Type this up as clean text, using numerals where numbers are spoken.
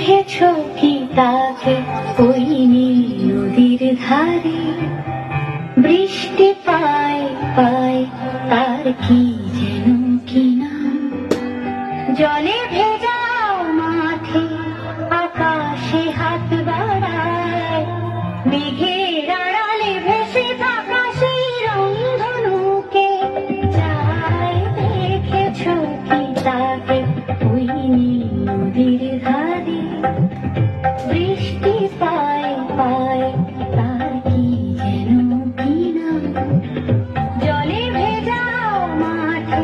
দেখেছো কি তাকে ওই নীল নদীর ধারে? বৃষ্টি পায় পায় তার কি যেন কি নাম। জলে ভেজা মাঠে আকাশে হাত বাড়ায়, মেঘের আড়ালে ভেসে থাকা সেই রংধনুকে চায়। দেখেছো কি তাকে ওই নীল নদীর ধারে? বৃষ্টি পায় পায় তার কি যেন কি নাম। জলে ভেজা মাঠে